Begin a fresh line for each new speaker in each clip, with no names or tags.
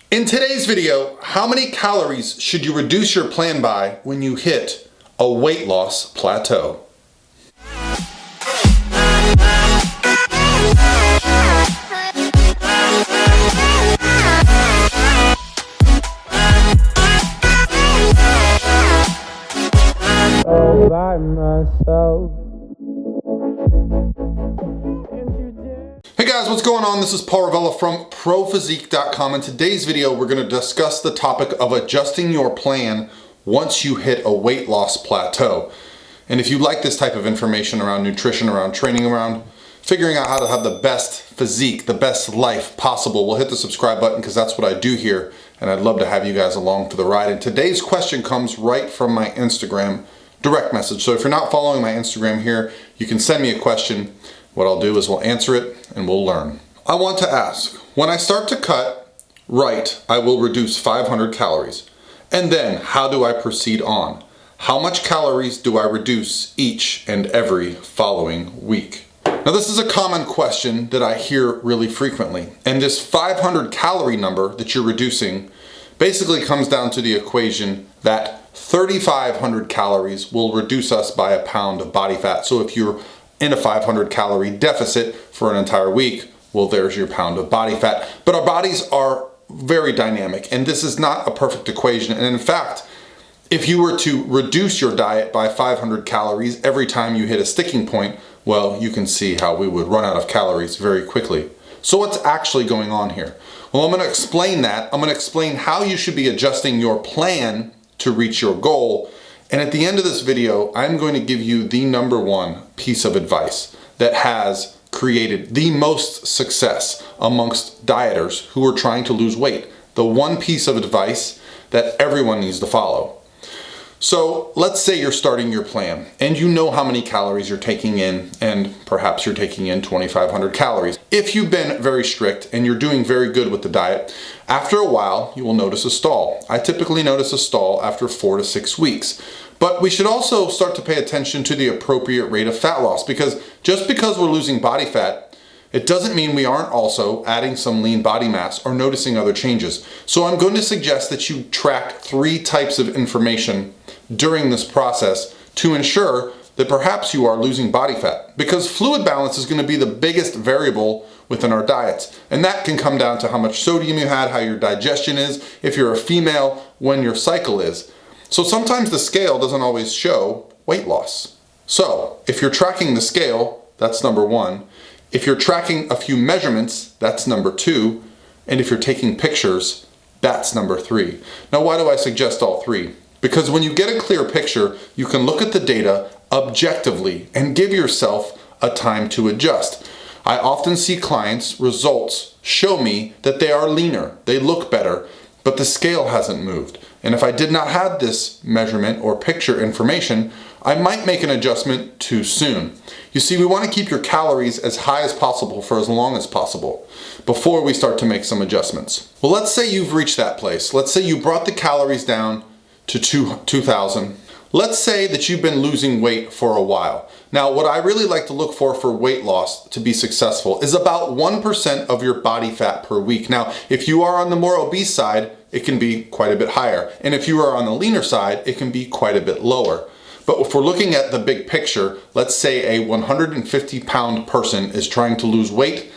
In today's video, how many calories should you reduce your plan by when you hit a weight loss plateau?
All by myself.
Hey guys, what's going on? This is Paul Ravella from ProPhysique.com. In today's video, we're going to discuss the topic of adjusting your plan once you hit a weight loss plateau. And if you like this type of information around nutrition, around training, around figuring out how to have the best physique, the best life possible, well, hit the subscribe button because that's what I do here. And I'd love to have you guys along for the ride. And today's question comes right from my Instagram direct message. So if you're not following my Instagram here, you can send me a question. What I'll do is we'll answer it and we'll learn. I want to ask, when I start to cut right, I will reduce 500 calories. And then how do I proceed on? How much calories do I reduce each and every following week? Now this is a common question that I hear really frequently. And this 500 calorie number that you're reducing basically comes down to the equation that 3,500 calories will reduce us by a pound of body fat. So if you're in a 500 calorie deficit for an entire week, well, there's your pound of body fat. But our bodies are very dynamic, and this is not a perfect equation. And in fact, if you were to reduce your diet by 500 calories every time you hit a sticking point, well, you can see how we would run out of calories very quickly. So what's actually going on here? Well, I'm going to explain that. I'm going to explain how you should be adjusting your plan to reach your goal. And at the end of this video, I'm going to give you the number one piece of advice that has created the most success amongst dieters who are trying to lose weight. The one piece of advice that everyone needs to follow. So let's say you're starting your plan and you know how many calories you're taking in, and perhaps you're taking in 2,500 calories. If you've been very strict and you're doing very good with the diet, after a while you will notice a stall. I typically notice a stall after 4 to 6 weeks. But we should also start to pay attention to the appropriate rate of fat loss, because just because we're losing body fat, it doesn't mean we aren't also adding some lean body mass or noticing other changes. So I'm going to suggest that you track 3 types of information during this process to ensure that perhaps you are losing body fat, because fluid balance is going to be the biggest variable within our diets. And that can come down to how much sodium you had, how your digestion is, if you're a female, when your cycle is. So sometimes the scale doesn't always show weight loss. So if you're tracking the scale, that's number 1. If you're tracking a few measurements, that's number 2. And if you're taking pictures, that's number 3. Now, why do I suggest all 3? Because when you get a clear picture, you can look at the data objectively and give yourself a time to adjust. I often see clients' results show me that they are leaner, they look better, but the scale hasn't moved. And if I did not have this measurement or picture information, I might make an adjustment too soon. You see, we want to keep your calories as high as possible for as long as possible before we start to make some adjustments. Well, let's say you've reached that place. Let's say you brought the calories down to 2,000. Let's say that you've been losing weight for a while. Now, what I really like to look for weight loss to be successful is about 1% of your body fat per week. Now, if you are on the more obese side, it can be quite a bit higher. And if you are on the leaner side, it can be quite a bit lower. But if we're looking at the big picture, let's say a 150-pound person is trying to lose weight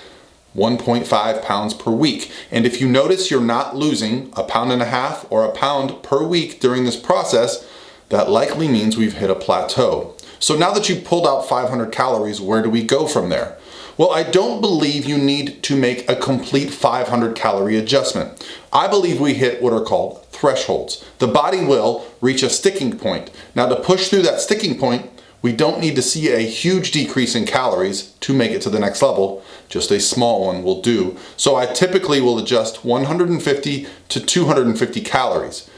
1.5 pounds per week. And if you notice you're not losing 1.5 pounds or a pound per week during this process, that likely means we've hit a plateau. So now that you've pulled out 500 calories, where do we go from there? Well, I don't believe you need to make a complete 500 calorie adjustment. I believe we hit what are called thresholds. The body will reach a sticking point. Now, to push through that sticking point, we don't need to see a huge decrease in calories to make it to the next level. Just a small one will do. So I typically will adjust 150 to 250 calories.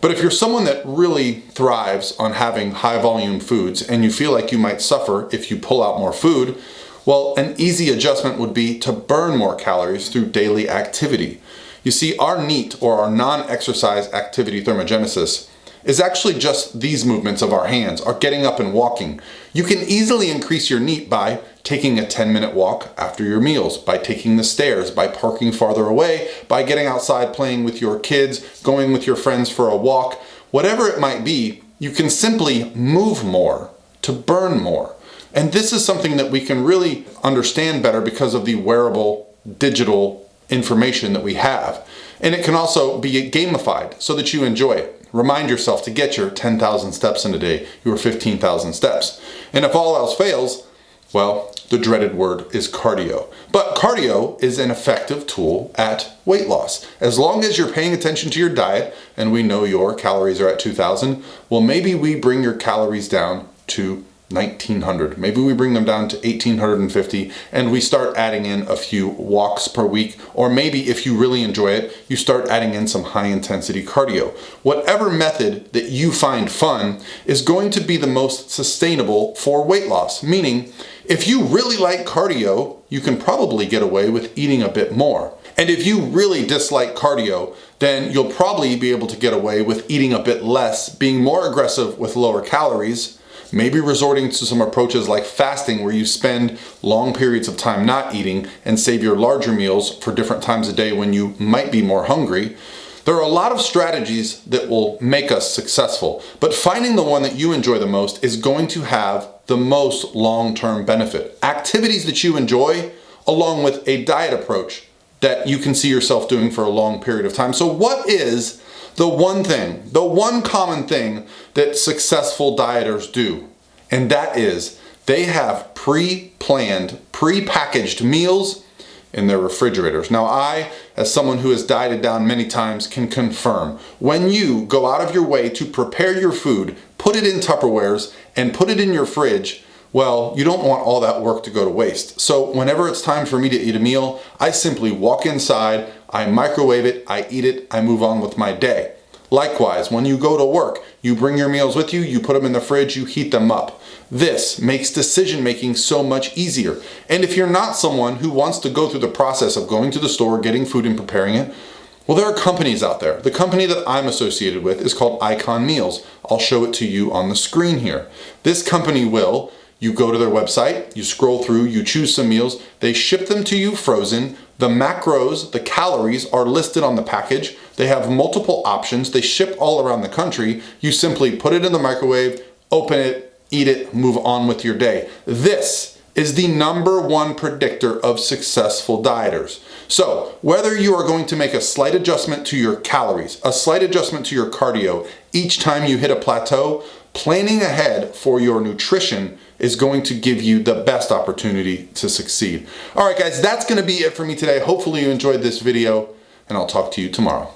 But if you're someone that really thrives on having high volume foods and you feel like you might suffer if you pull out more food, well, an easy adjustment would be to burn more calories through daily activity. You see, our NEAT, or our non-exercise activity thermogenesis, is actually just these movements of our hands, our getting up and walking. You can easily increase your NEAT by taking a 10-minute walk after your meals, by taking the stairs, by parking farther away, by getting outside playing with your kids, going with your friends for a walk. Whatever it might be, you can simply move more to burn more. And this is something that we can really understand better because of the wearable digital information that we have. And it can also be gamified so that you enjoy it. Remind yourself to get your 10,000 steps in a day, your 15,000 steps. And if all else fails, well, the dreaded word is cardio. But cardio is an effective tool at weight loss. As long as you're paying attention to your diet, and we know your calories are at 2,000, well, maybe we bring your calories down to 1,900. Maybe we bring them down to 1,850 and we start adding in a few walks per week. Or maybe if you really enjoy it, you start adding in some high intensity cardio. Whatever method that you find fun is going to be the most sustainable for weight loss. Meaning, if you really like cardio, you can probably get away with eating a bit more. And if you really dislike cardio, then you'll probably be able to get away with eating a bit less, being more aggressive with lower calories, maybe resorting to some approaches like fasting where you spend long periods of time not eating and save your larger meals for different times a day when you might be more hungry. There are a lot of strategies that will make us successful, but finding the one that you enjoy the most is going to have the most long-term benefit. Activities that you enjoy along with a diet approach that you can see yourself doing for a long period of time. So what is the one thing, the one common thing that successful dieters do? And that is they have pre-planned, pre-packaged meals in their refrigerators. Now I, as someone who has dieted down many times, can confirm when you go out of your way to prepare your food, put it in Tupperwares and put it in your fridge, well, you don't want all that work to go to waste. So whenever it's time for me to eat a meal, I simply walk inside, I microwave it, I eat it, I move on with my day. Likewise, when you go to work, you bring your meals with you, you put them in the fridge, you heat them up. This makes decision making so much easier. And if you're not someone who wants to go through the process of going to the store, getting food and preparing it, well, there are companies out there. The company that I'm associated with is called Icon Meals. I'll show it to you on the screen here. This company will, you go to their website, you scroll through, you choose some meals, they ship them to you frozen. The macros, the calories are listed on the package. They have multiple options. They ship all around the country. You simply put it in the microwave, open it, eat it, move on with your day. This is the #1 predictor of successful dieters. So whether you are going to make a slight adjustment to your calories, a slight adjustment to your cardio each time you hit a plateau, planning ahead for your nutrition is going to give you the best opportunity to succeed. All right, guys, that's going to be it for me today. Hopefully you enjoyed this video, and I'll talk to you tomorrow.